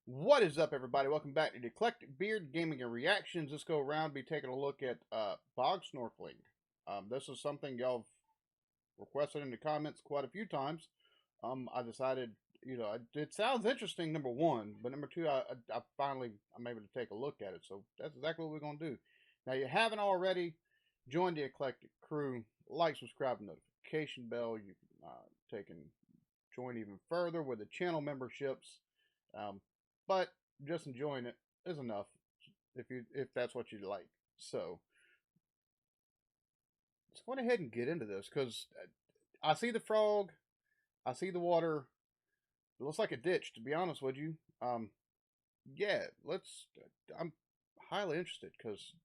What is up, everybody? Welcome back to the Eclectic Beard Gaming and Reactions. This go around, be taking a look at Bog Snorkelling. This is something y'all have requested in the comments quite a few times. I decided, it sounds interesting, number one, but number two, I'm able to take a look at it. So that's exactly what we're going to do. Now, you haven't already joined the Eclectic crew, like, subscribe, and notification bell. You can join even further with the channel memberships. But just enjoying it is enough if that's what you like. So let's go ahead and get into this because I see the frog, I see the water. It looks like a ditch, to be honest with you. Yeah, let's. I'm highly interested because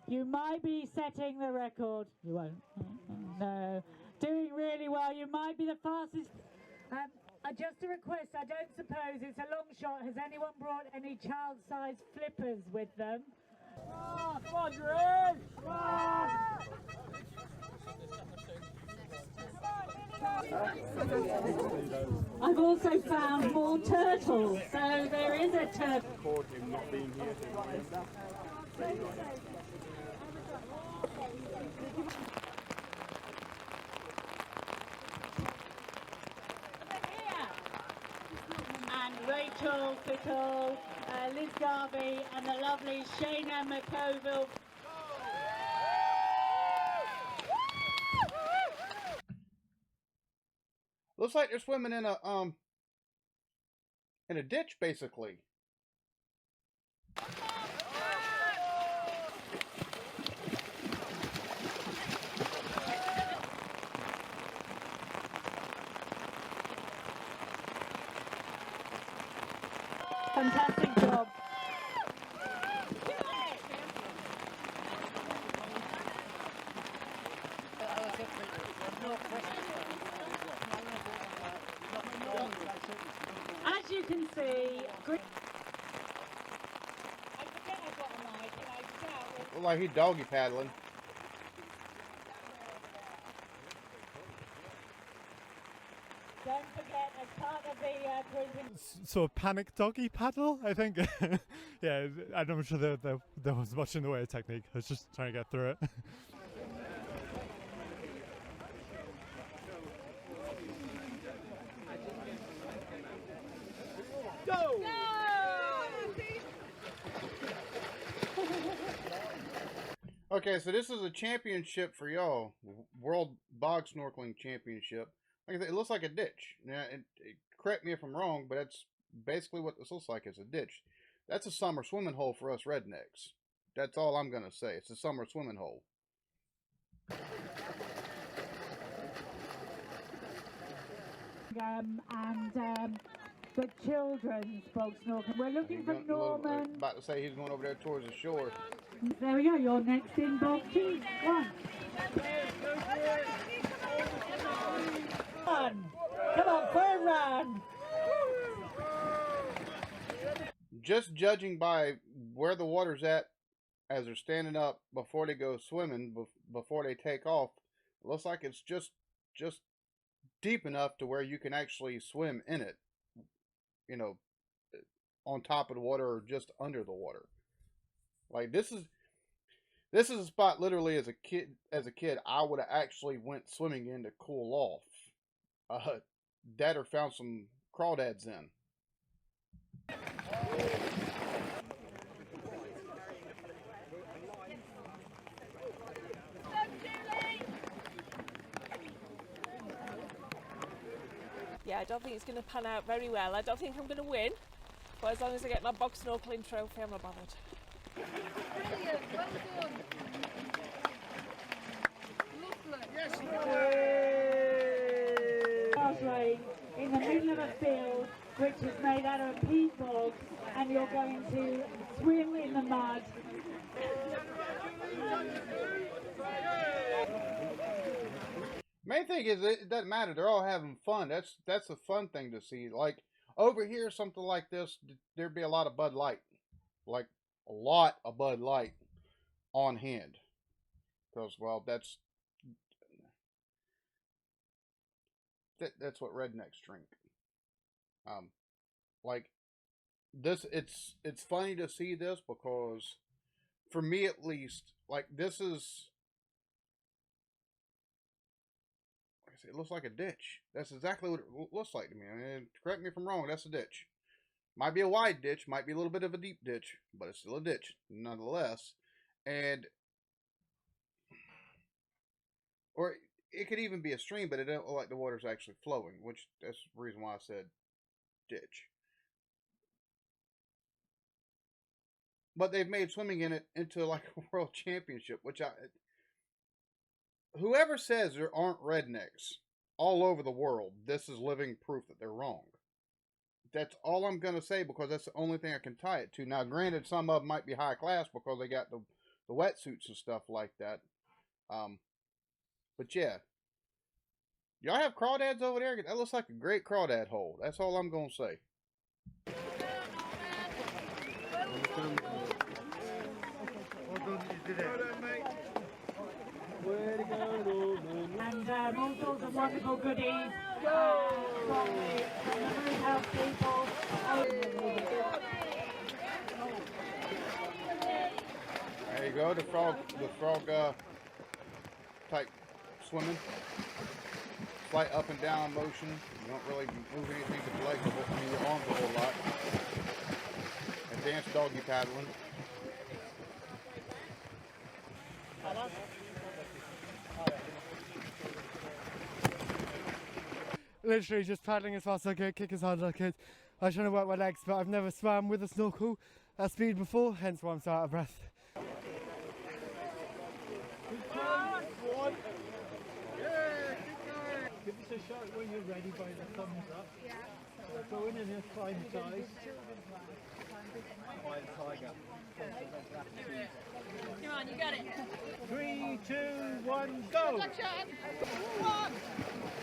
You might be setting the record. You won't. No. Doing really well. You might be the fastest. Just a request. I don't suppose it's a long shot. Has anyone brought any child-sized flippers with them? Oh, come on, Drew! I've also found more turtles, so there is a turtle. record him not being here. And Rachel Fickle, Liz Garvey, and the lovely Shayna McCoville. Looks like they're swimming in a ditch, basically. Fantastic job. As you can see, Look like he's doggy paddling. don't forget, as part of the cruising. Sort of panic doggy paddle, I think. Yeah, I'm not sure there was much in the way of technique. I was just trying to get through it. Go! Okay, so this is a championship for y'all. World Bog Snorkeling Championship. Like I said, it looks like a ditch. Now, correct me if I'm wrong, but that's basically what this looks like. It's a ditch. That's a summer swimming hole for us rednecks. That's all I'm going to say. It's a summer swimming hole. The children's Bog Snorkelling. We're looking for Norman. About to say he's going over there towards the shore. There we go, you're next in Bog 2. One. Run. Come on, for a run. Just judging by where the water's at as they're standing up before they go swimming, before they take off, it looks like it's just deep enough to where you can actually swim in it. You know, on top of the water or just under the water. Like this is a spot literally as a kid I would have actually went swimming in to cool off. That or found some crawdads in. Yeah, I don't think it's going to pan out very well. I don't think I'm going to win, but as long as I get my Bog Snorkelling trophy, I'm not bothered. Brilliant, well done. Lovely. In the middle of a field which is made out of peat bogs, and you're going to swim in the mud. Main thing is it doesn't matter. They're all having fun. That's a fun thing to see. Like over here, something like this, there'd be a lot of Bud Light, like a lot of Bud Light on hand. Because well, that's what rednecks drink. Um, like this, it's funny to see this because for me at least, like this is. Like I say, it looks like a ditch. That's exactly what it looks like to me. I mean, correct me if I'm wrong. That's a ditch. Might be a wide ditch, might be a little bit of a deep ditch, but it's still a ditch nonetheless. And or it could even be a stream, but it don't look like the water's actually flowing, which that's the reason why I said ditch. But they've made swimming in it into like a world championship, which whoever says there aren't rednecks all over the world, this is living proof that they're wrong. That's all I'm gonna say because that's the only thing I can tie it to. Now, granted, some of them might be high class because they got the wetsuits and stuff like that. But yeah, y'all have crawdads over there. That looks like a great crawdad hole. That's all I'm gonna say. And all sorts of wonderful goodies from the Moon House people. There you go, the frog type swimming. Slight up and down motion. You don't really move anything but your legs, your arms a whole lot. Advanced doggy paddling. Literally just paddling as fast as I could, kick as hard as I could. I was trying to work my legs, but I've never swam with a snorkel at speed before, hence why I'm so out of breath. Give us a shot when you're ready by the thumbs up. Yeah. Go in and just climb size. By the tiger. Come on, you got it. 3, 2, 1, go! Good shot. One.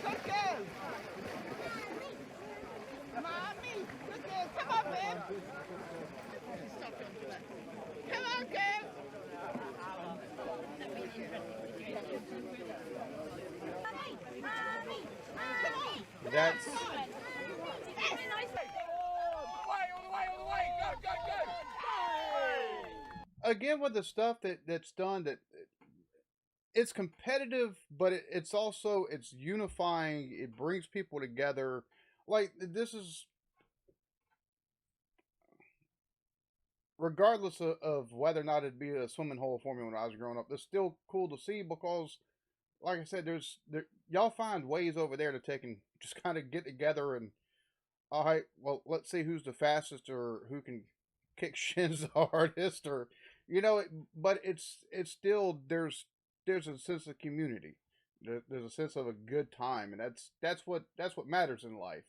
Good girl. Mommy. Good girl. Come on, man. Come on, girl. That's again with the stuff that's done that it's competitive, but it's also it's unifying. It brings people together. Like this is regardless of whether or not it'd be a swimming hole for me when I was growing up. It's still cool to see because, like I said, y'all find ways over there to take and just kind of get together and all right, well, let's see who's the fastest or who can kick shins the hardest, or but it's still there's a sense of community. There's a sense of a good time, and that's what matters in life.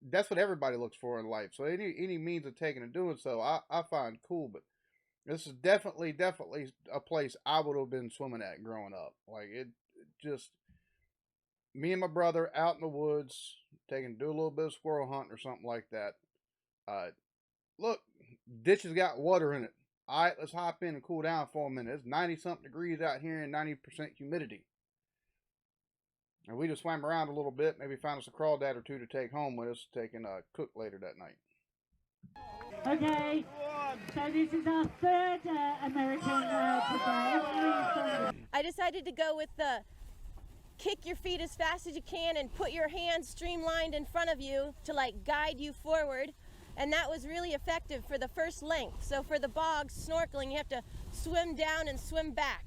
That's what everybody looks for in life. So any means of taking and doing so, I find cool. But this is definitely a place I would have been swimming at growing up. Like it just me and my brother out in the woods, do a little bit of squirrel hunting or something like that. Look, ditch has got water in it. All right, let's hop in and cool down for a minute. It's 90-something degrees out here and 90% humidity. And we just swam around a little bit, maybe found us a crawdad or two to take home with us, taking cook later that night. Okay, so this is our third American today. I decided to go with the kick your feet as fast as you can and put your hands streamlined in front of you to like guide you forward. And that was really effective for the first length. So for the bog snorkeling, you have to swim down and swim back.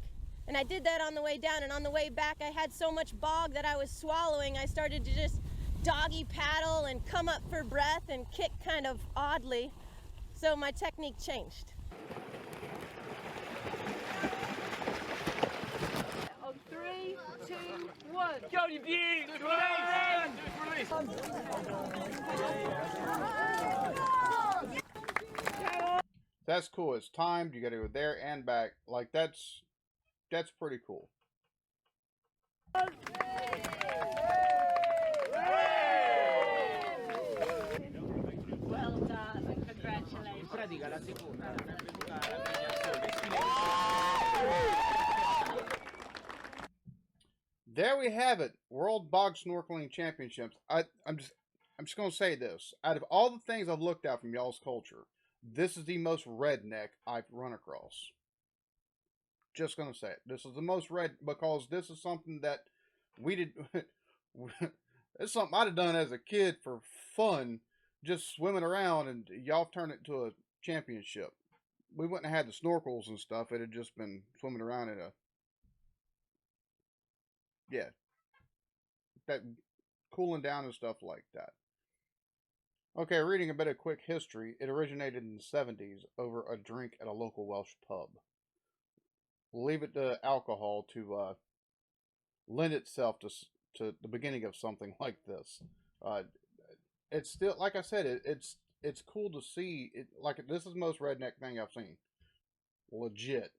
And I did that on the way down, and on the way back I had so much bog that I was swallowing. I started to just doggy paddle and come up for breath and kick kind of oddly. So my technique changed. On 3, 2, 1. Go, you beauty! That's cool. It's timed. You got to go there and back. Like that's pretty cool. Well done and congratulations. There we have it. World Bog Snorkeling Championships. I'm just gonna say this. Out of all the things I've looked at from y'all's culture, this is the most redneck I've run across. Just gonna say it. This is the most red because this is something that we did. It's something I'd have done as a kid for fun, just swimming around, and y'all turned it to a championship. We wouldn't have had the snorkels and stuff. It had just been swimming around in a yeah, that cooling down and stuff like that. Okay, reading a bit of quick history. It originated in the 70s over a drink at a local Welsh pub. We'll leave it to alcohol to lend itself to the beginning of something like this. Uh, it's still, like I said, it's cool to see. It like this is the most redneck thing I've seen, legit,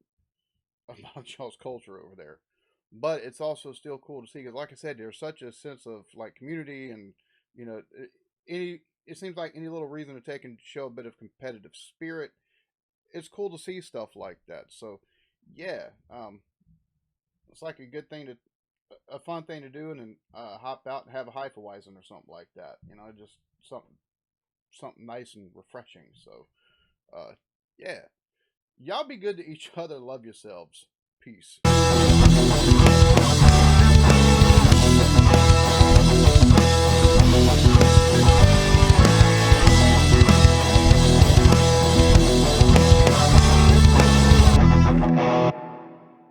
about y'all's culture over there. But it's also still cool to see because, like I said, there's such a sense of like community and you know any. It seems like any little reason to take and show a bit of competitive spirit. It's cool to see stuff like that. So, yeah, it's like a good thing a fun thing to do, and then hop out and have a Hefeweizen or something like that. You know, just something nice and refreshing. So, yeah, y'all be good to each other. Love yourselves. Peace.